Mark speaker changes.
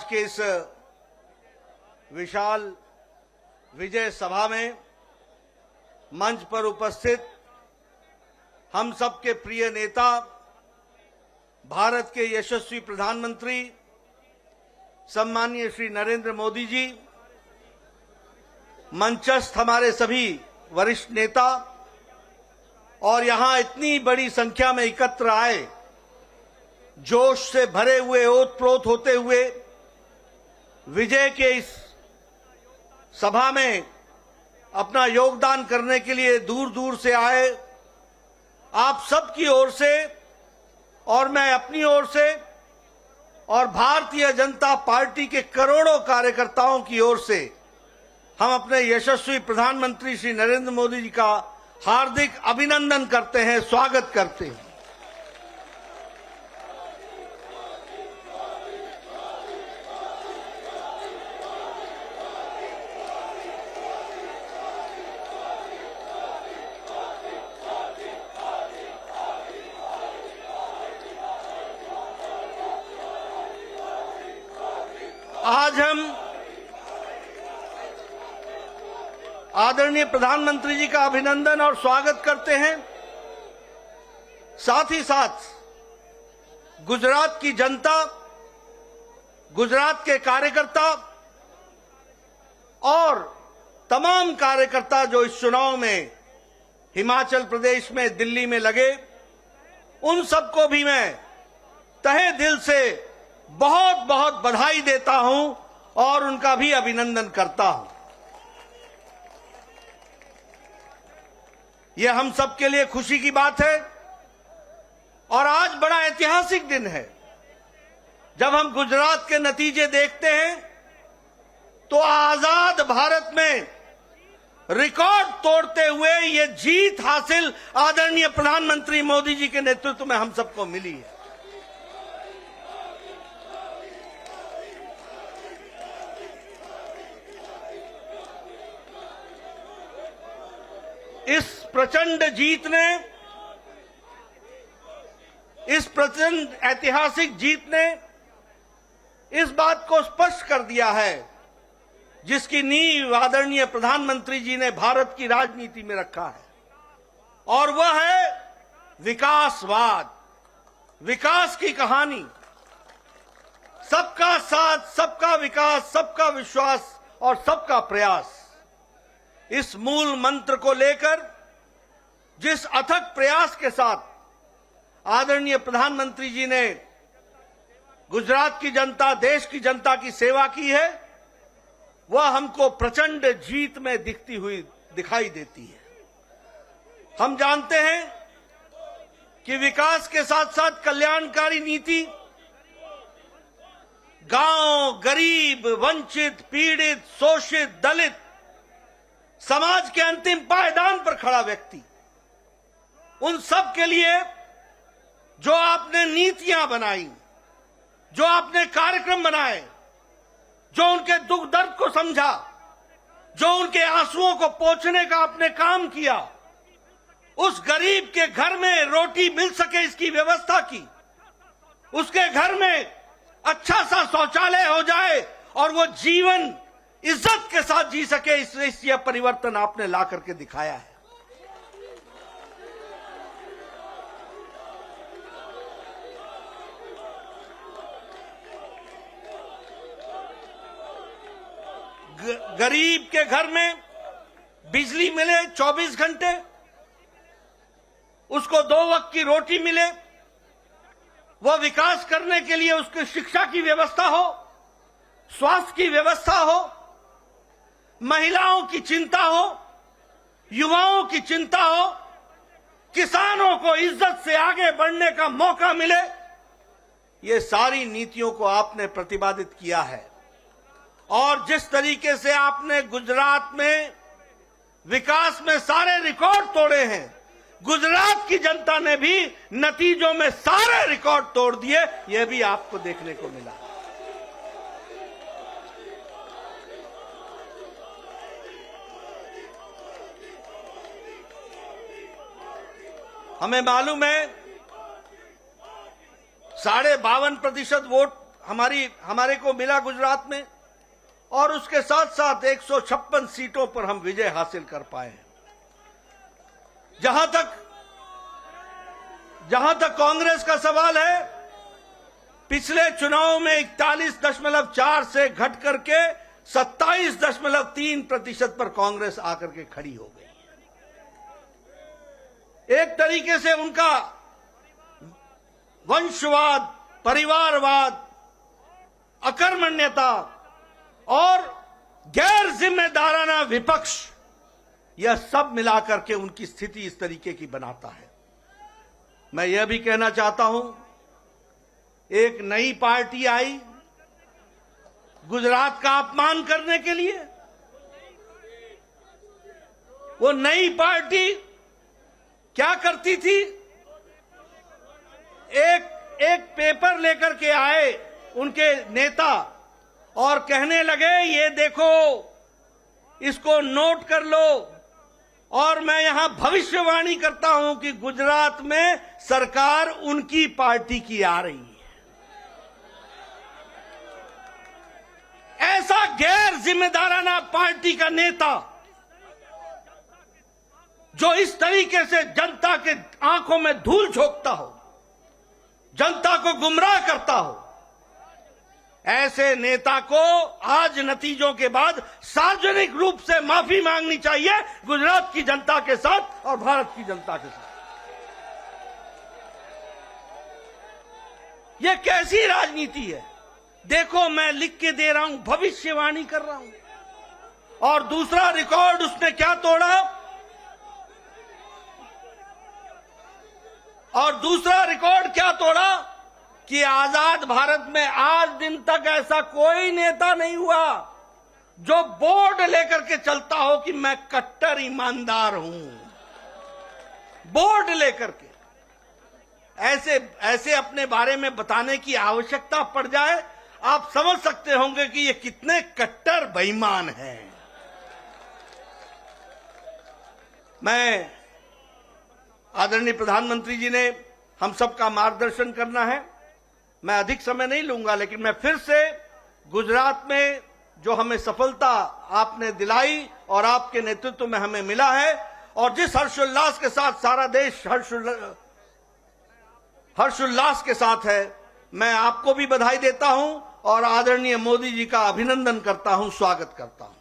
Speaker 1: के इस विशाल विजय सभा में मंच पर उपस्थित हम सबके प्रिय नेता, भारत के यशस्वी प्रधानमंत्री सम्माननीय श्री नरेंद्र मोदी जी, मंचस्थ हमारे सभी वरिष्ठ नेता और यहां इतनी बड़ी संख्या में एकत्र आए, जोश से भरे हुए, ओतप्रोत होते हुए विजय के इस सभा में अपना योगदान करने के लिए दूर दूर से आए, आप सबकी ओर से और मैं अपनी ओर से और भारतीय जनता पार्टी के करोड़ों कार्यकर्ताओं की ओर से हम अपने यशस्वी प्रधानमंत्री श्री नरेंद्र मोदी जी का हार्दिक अभिनंदन करते हैं, स्वागत करते हैं। आज हम आदरणीय प्रधानमंत्री जी का अभिनंदन और स्वागत करते हैं। साथ ही साथ गुजरात की जनता, गुजरात के कार्यकर्ता और तमाम कार्यकर्ता जो इस चुनाव में हिमाचल प्रदेश में, दिल्ली में लगे, उन सबको भी मैं तहे दिल से बहुत बहुत बधाई देता हूं और उनका भी अभिनंदन करता हूं। यह हम सबके लिए खुशी की बात है और आज बड़ा ऐतिहासिक दिन है। जब हम गुजरात के नतीजे देखते हैं तो आजाद भारत में रिकॉर्ड तोड़ते हुए ये जीत हासिल आदरणीय प्रधानमंत्री मोदी जी के नेतृत्व में हम सबको मिली है। इस प्रचंड ऐतिहासिक जीत ने इस बात को स्पष्ट कर दिया है जिसकी नींव आदरणीय प्रधानमंत्री जी ने भारत की राजनीति में रखा है, और वह है विकासवाद, विकास की कहानी। सबका साथ, सबका विकास, सबका विश्वास और सबका प्रयास, इस मूल मंत्र को लेकर जिस अथक प्रयास के साथ आदरणीय प्रधानमंत्री जी ने गुजरात की जनता, देश की जनता की सेवा की है, वह हमको प्रचंड जीत में दिखती हुई दिखाई देती है। हम जानते हैं कि विकास के साथ साथ कल्याणकारी नीति गांव, गरीब, वंचित, पीड़ित, शोषित, दलित, समाज के अंतिम पायदान पर खड़ा व्यक्ति, उन सब के लिए जो आपने नीतियां बनाई, जो आपने कार्यक्रम बनाए, जो उनके दुख दर्द को समझा, जो उनके आंसुओं को पोंछने का आपने काम किया, उस गरीब के घर में रोटी मिल सके इसकी व्यवस्था की, उसके घर में अच्छा सा शौचालय हो जाए और वो जीवन इज्जत के साथ जी सके, इस यह परिवर्तन आपने ला करके दिखाया है। गरीब के घर में बिजली मिले 24 घंटे, उसको 2 वक्त की रोटी मिले, वह विकास करने के लिए उसकी शिक्षा की व्यवस्था हो, स्वास्थ्य की व्यवस्था हो, महिलाओं की चिंता हो, युवाओं की चिंता हो, किसानों को इज्जत से आगे बढ़ने का मौका मिले, ये सारी नीतियों को आपने प्रतिपादित किया है। और जिस तरीके से आपने गुजरात में विकास में सारे रिकॉर्ड तोड़े हैं, गुजरात की जनता ने भी नतीजों में सारे रिकॉर्ड तोड़ दिए, यह भी आपको देखने को मिला। हमें मालूम है 52.5% वोट हमारे को मिला गुजरात में, और उसके साथ साथ 156 सीटों पर हम विजय हासिल कर पाए हैं। जहां तक कांग्रेस का सवाल है, पिछले चुनाव में 41.4 से घट करके 27.3% पर कांग्रेस आकर के खड़ी हो गई। एक तरीके से उनका वंशवाद, परिवारवाद, अकर्मण्यता और गैर जिम्मेदाराना विपक्ष, यह सब मिलाकर के उनकी स्थिति इस तरीके की बनाता है। मैं यह भी कहना चाहता हूं, एक नई पार्टी आई गुजरात का अपमान करने के लिए। वो नई पार्टी क्या करती थी? एक पेपर लेकर के आए उनके नेता और कहने लगे, ये देखो, इसको नोट कर लो, और मैं यहां भविष्यवाणी करता हूं कि गुजरात में सरकार उनकी पार्टी की आ रही है। ऐसा गैर जिम्मेदाराना पार्टी का नेता जो इस तरीके से जनता के आंखों में धूल झोंकता हो, जनता को गुमराह करता हो, ऐसे नेता को आज नतीजों के बाद सार्वजनिक रूप से माफी मांगनी चाहिए गुजरात की जनता के साथ और भारत की जनता के साथ। यह कैसी राजनीति है? देखो, मैं लिख के दे रहा हूं, भविष्यवाणी कर रहा हूं। और दूसरा रिकॉर्ड उसने क्या तोड़ा? और दूसरा रिकॉर्ड क्या तोड़ा कि आजाद भारत में आज दिन तक ऐसा कोई नेता नहीं हुआ जो बोर्ड लेकर के चलता हो कि मैं कट्टर ईमानदार हूं। बोर्ड लेकर के ऐसे अपने बारे में बताने की आवश्यकता पड़ जाए, आप समझ सकते होंगे कि ये कितने कट्टर बेईमान हैं। मैं आदरणीय प्रधानमंत्री जी ने हम सबका मार्गदर्शन करना है, मैं अधिक समय नहीं लूंगा, लेकिन मैं फिर से गुजरात में जो हमें सफलता आपने दिलाई और आपके नेतृत्व में हमें मिला है, और जिस हर्षोल्लास के साथ सारा देश हर्षोल्लास के साथ है, मैं आपको भी बधाई देता हूं और आदरणीय मोदी जी का अभिनंदन करता हूं, स्वागत करता हूं।